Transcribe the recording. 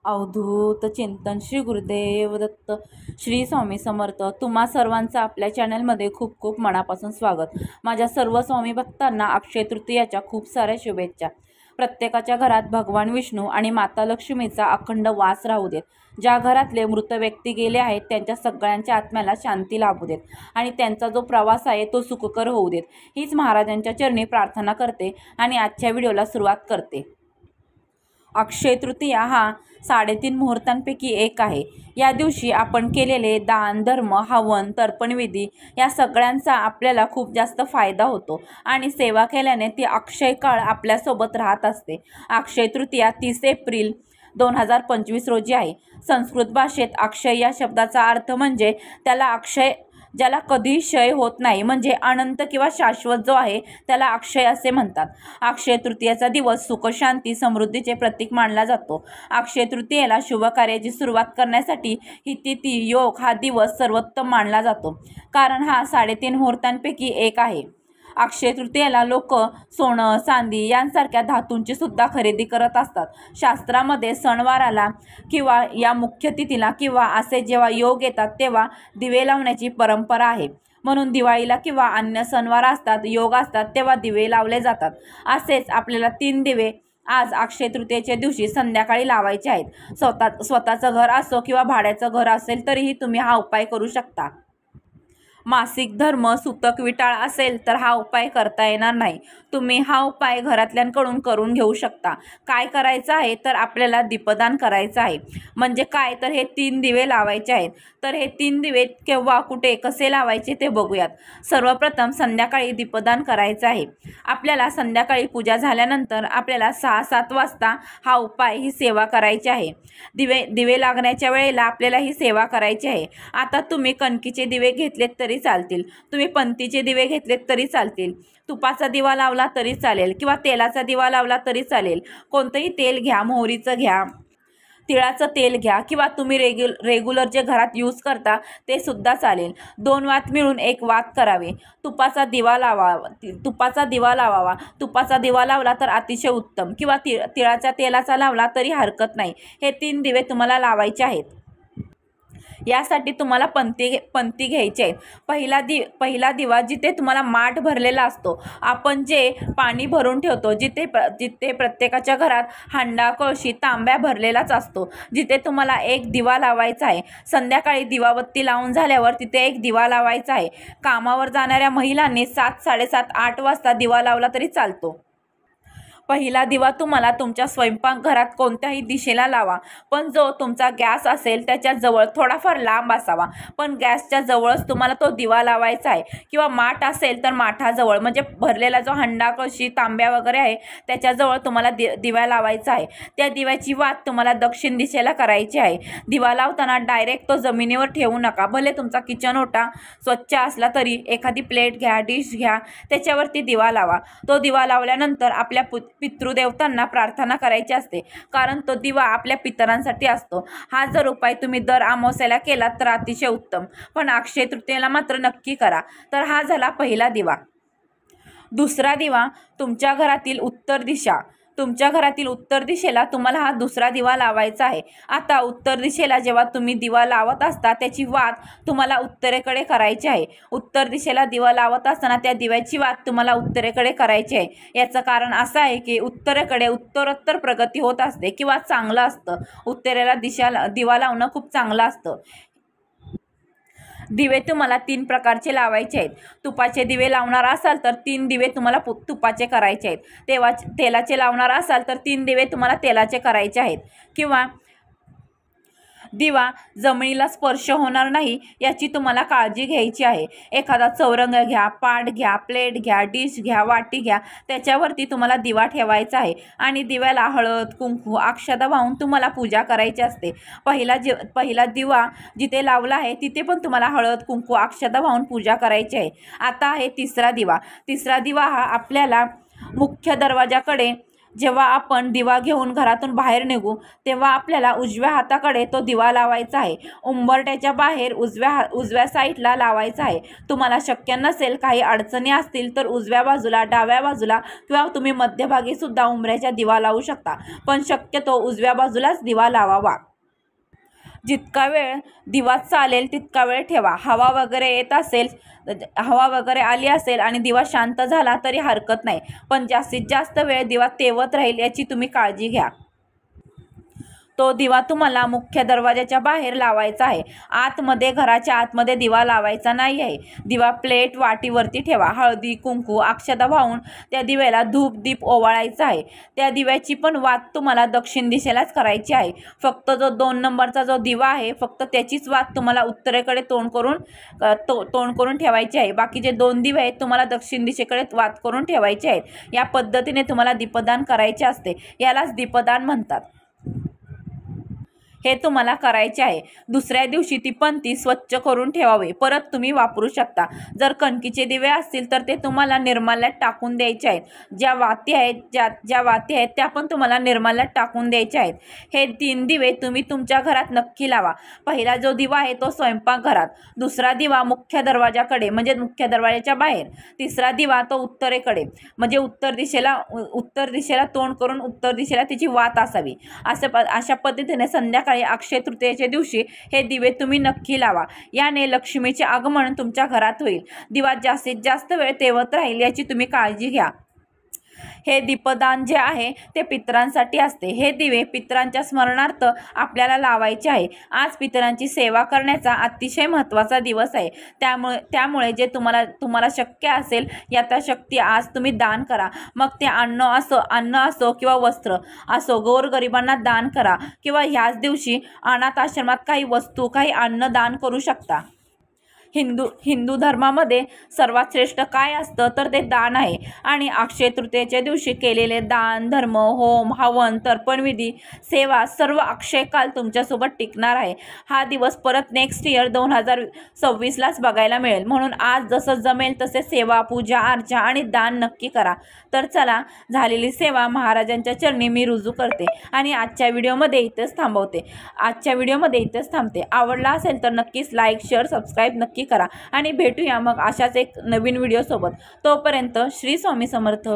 अवधूत चिंतन श्री गुरुदेव दत्त श्री स्वामी समर्थ. तुम्हा सर्वांचं आपल्या चॅनलमध्ये खूप खूप मनापासून स्वागत. माझ्या सर्व स्वामी भक्तांना अक्षय तृतीयाच्या खूप साऱ्या शुभेच्छा. प्रत्येकाच्या घरात भगवान विष्णू आणि माता लक्ष्मीचा अखंड वास राहू देत. ज्या घरातले मृत व्यक्ती गेले आहेत त्यांच्या सगळ्यांच्या आत्म्याला शांती लाभू देत आणि त्यांचा जो प्रवास आहे तो सुखकर होऊ देत, हीच महाराजांच्या चरणी प्रार्थना करते आणि आजच्या व्हिडिओला सुरुवात करते. अक्षय तृतीया हा 3.5 मुहूर्तांपैकी एक आहे. या दिवशी आपण केलेले दान, धर्म, हवन, तर्पणविधी या सगळ्यांचा आपल्याला खूप जास्त फायदा होतो आणि सेवा केल्याने ती अक्षय काळ आपल्यासोबत राहत असते. अक्षय तृतीया 30 एप्रिल 2025 रोजी आहे. संस्कृत भाषेत अक्षय या शब्दाचा अर्थ म्हणजे त्याला अक्षय, ज्याला कधीही क्षय होत नाही, म्हणजे अनंत किंवा शाश्वत जो आहे त्याला अक्षय असे म्हणतात. अक्षय तृतीयेचा दिवस सुख, शांती, समृद्धीचे प्रतीक मानला जातो. अक्षय तृतीयेला शुभ कार्याची सुरुवात करण्यासाठी ही तिथी, योग हा दिवस सर्वोत्तम मानला जातो, कारण हा 3.5 मुहूर्तांपैकी एक आहे. अक्षय तृतीयेला लोक सोनं, चांदी यांसारख्या धातूंची सुद्धा खरेदी करत असतात. शास्त्रामध्ये सणवाराला किंवा या मुख्य तिथीला किंवा असे जेव्हा योग येतात तेव्हा दिवे लावण्याची परंपरा आहे. म्हणून दिवाळीला किंवा अन्य सणवार असतात, योग असतात तेव्हा दिवे लावले जातात. असेच आपल्याला 3 दिवे आज अक्षय तृतीयेच्या दिवशी संध्याकाळी लावायचे आहेत. स्वतःचं घर असो किंवा भाड्याचं घर असेल तरीही तुम्ही हा उपाय करू शकता. मासिक धर्म, सुतक, विटाळ असेल तर हा उपाय करता येणार नाही. तुम्ही हा उपाय घरातल्यांकडून करून घेऊ शकता. काय करायचं आहे तर आपल्याला दीपदान करायचं आहे. म्हणजे काय तर हे 3 दिवे लावायचे आहेत. तर हे 3 दिवे केव्हा, कुठे, कसे लावायचे ते बघूयात. सर्वप्रथम संध्याकाळी दीपदान करायचं आहे. आपल्याला संध्याकाळी पूजा झाल्यानंतर आपल्याला 6-7 वाजता हा उपाय, ही सेवा करायची आहे. दिवे लागण्याच्या वेळेला आपल्याला ही सेवा करायची आहे. आता तुम्ही कणकीचे दिवे घेतलेत तरी चालतील, तुम्ही पंतीचे दिवे घेतलेत तरी चालतील, तुपाचा दिवा लावला तरी चालेल किंवा तेलाचा दिवा लावला तरी चालेल. कोणतंही तेल घ्या, मोहरीचं घ्या, तिळाचं तेल घ्या किंवा तुम्ही रेग्युलर जे घरात यूज करता ते सुद्धा चालेल. 2 वात मिळून 1 वात करावे. तुपाचा दिवा लावावा. तुपाचा दिवा लावला तर अतिशय उत्तम, किंवा तिळाच्या तेलाचा लावला तरी हरकत नाही. हे 3 दिवे तुम्हाला लावायचे आहेत. यासाठी तुम्हाला पंती घ्यायची आहेत. पहिला दिवा जिथे तुम्हाला माठ भरलेला असतो, आपण जे पाणी भरून ठेवतो, जिथे प्रत्येकाच्या घरात हांडा, कळशी, तांब्या भरलेलाच असतो, जिथे तुम्हाला एक दिवा लावायचा आहे. संध्याकाळी दिवाबत्ती लावून झाल्यावर तिथे एक दिवा लावायचा आहे. कामावर जाणाऱ्या महिलांनी 7, 7:30, 8 वाजता दिवा लावला तरी चालतो. पहिला दिवा तुम्हाला तुमच्या स्वयंपाकघरात कोणत्याही दिशेला लावा, पण जो तुमचा गॅस असेल त्याच्या जवळ थोडाफार लांब असावा, पण गॅसच्या जवळच तुम्हाला तो दिवा लावायचा आहे. किंवा माठ असेल तर माठाजवळ, म्हणजे भरलेला जो हंडा, कळशी, तांब्या वगैरे आहे त्याच्याजवळ तुम्हाला दिवा लावायचा आहे. त्या दिव्याची वात तुम्हाला दक्षिण दिशेला करायची आहे. दिवा लावताना डायरेक्ट तो जमिनीवर ठेवू नका. भले तुमचा किचन ओटा स्वच्छ असला तरी एखादी प्लेट घ्या, डिश घ्या, त्याच्यावरती दिवा लावा. तो दिवा लावल्यानंतर आपल्या पितृदेवतांना प्रार्थना करायची असते, कारण तो दिवा आपल्या पितरांसाठी असतो. हा जर उपाय तुम्ही दर अमावस्येला केला तर अतिशय उत्तम, पण अक्षय तृतीयेला मात्र नक्की करा. तर हा झाला पहिला दिवा. दुसरा दिवा, तुमच्या घरातील उत्तर दिशेला तुम्हाला हा दुसरा दिवा लावायचा आहे. आता उत्तर दिशेला जेव्हा तुम्ही दिवा लावत असता त्याची वात तुम्हाला उत्तरेकडे करायची आहे. उत्तर दिशेला दिवा लावत असताना त्या दिव्याची वात तुम्हाला उत्तरेकडे करायची आहे. याचं कारण असं आहे की उत्तरेकडे उत्तरोत्तर प्रगती होत असते किंवा चांगलं असतं. उत्तरेला दिवा लावणं खूप चांगलं असतं. दिवे तुम्हाला 3 प्रकारचे लावायचे आहेत. तुपाचे दिवे लावणार असाल तर 3 दिवे तुम्हाला तुपाचे करायचे आहेत. तेलाचे लावणार असाल तर 3 दिवे तुम्हाला तेलाचे करायचे आहेत. किंवा दिवा जमिनीला स्पर्श होणार नाही याची तुम्हाला काळजी घ्यायची आहे. एखादा चौरंग घ्या, पाट घ्या, प्लेट घ्या, डिश घ्या, वाटी घ्या, त्याच्यावरती तुम्हाला दिवा ठेवायचा आहे आणि दिव्याला हळद, कुंकू, अक्षता वाहून तुम्हाला पूजा करायची असते. पहिला दिवा जिथे लावला आहे तिथे पण तुम्हाला हळद, कुंकू, अक्षता वाहून पूजा करायची आहे. आता आहे तिसरा दिवा. तिसरा दिवा हा आपल्याला मुख्य दरवाजाकडे जेव्हा आपण दिवा घेऊन घरातून बाहेर निघू तेव्हा आपल्याला उजव्या हाताकडे तो दिवा लावायचा आहे. उंबरठ्याच्या बाहेर उजव्या साईडला लावायचा आहे. तुम्हाला शक्य नसेल, काही अडचणी असतील तर उजव्या बाजूला, डाव्या बाजूला किंवा तुम्ही मध्यभागी सुद्धा उंबऱ्याचा दिवा लावू शकता, पण शक्यतो उजव्या बाजूलाच दिवा लावावा. जितका वेळ दिवा चालेल तितका वेळ ठेवा. हवा वगैरे आली असेल आणि दिवा शांत झाला तरी हरकत नाही, पण जास्तीत जास्त वेळ दिवा तेवत राहील याची तुम्ही काळजी घ्या. तो दिवा तुम्हाला मुख्य दरवाजाच्या बाहेर लावायचा आहे. घराच्या आतमध्ये दिवा लावायचा नाही आहे. दिवा प्लेट वाटीवरती ठेवा. हळदी कुंकू अक्षता वाहून त्या दिव्याला धूप दीप ओवाळायचा आहे. त्या दिव्याची पण वात तुम्हाला दक्षिण दिशेलाच करायची आहे. फक्त जो 2 नंबरचा जो दिवा आहे फक्त त्याचीच वात तुम्हाला उत्तरेकडे तोंड करून ठेवायची आहे. बाकीचे 2 दिवे आहेत तुम्हाला दक्षिण दिशेकडे वात करून ठेवायचे आहेत. या पद्धतीने तुम्हाला दीपदान करायचे असते. यालाच दीपदान म्हणतात. हे तुम्हाला करायचे आहे. दुसऱ्या दिवशी ती पंती स्वच्छ करून ठेवावे, परत तुम्ही वापरू शकता. जर कणकीचे दिवे असतील तर ते तुम्हाला निर्माल्यात टाकून द्यायचे आहेत. ज्या वाती आहेत त्या पण तुम्हाला निर्माल्यात टाकून द्यायच्या आहेत. हे 3 दिवे तुम्ही तुमच्या घरात नक्की लावा. पहिला जो दिवा आहे तो स्वयंपाकघरात, दुसरा दिवा मुख्य दरवाजाकडे म्हणजे मुख्य दरवाजाच्या बाहेर, तिसरा दिवा तो उत्तरेकडे म्हणजे उत्तर दिशेला तोंड करून उत्तर दिशेला तिची वात असावी. अशा पद्धतीने संध्याकाळी अक्षय तृतीयेच्या दिवशी हे दिवे तुम्ही नक्की लावा. याने लक्ष्मीचे आगमन तुमच्या घरात होईल. दिवा जास्तीत जास्त वेळ तेवत राहील याची तुम्ही काळजी घ्या. हे दीपदान जे आहे ते पितरांसाठी असते. हे दिवे पितरांच्या स्मरणार्थ आपल्याला लावायचे आहे. आज पितरांची सेवा करण्याचा अतिशय महत्त्वाचा दिवस आहे. त्यामुळे जे तुम्हाला शक्य असेल यथाशक्ती आज तुम्ही दान करा. मग ते अन्न असो किंवा वस्त्र असो, गोरगरिबांना दान करा किंवा ह्याच दिवशी अनाथ आश्रमात काही वस्तू काही अन्न दान करू शकता. हिंदू धर्मामध्ये सर्वात श्रेष्ठ काय असतं तर ते दान आहे. आणि अक्षय तृतीयेच्या दिवशी केलेले दान, धर्म, होम, हवन, तर्पणविधी, सेवा सर्व अक्षयकाल तुमच्यासोबत टिकणार आहे. हा दिवस परत नेक्स्ट इयर 2026लाच बघायला मिळेल. म्हणून आज जसं जमेल तसे सेवा, पूजा, अर्चा आणि दान नक्की करा. तर चला, झालेली सेवा महाराजांच्या चरणी मी रुजू करते आणि आजच्या व्हिडिओमध्ये इथेच थांबते. आवडला असेल तर नक्कीच लाईक, शेअर, सबस्क्राईब नक्की करा आणि भेटूया मग अशाच एक नवीन व्हिडिओ सोबत. तोपर्यंत श्री स्वामी समर्थ.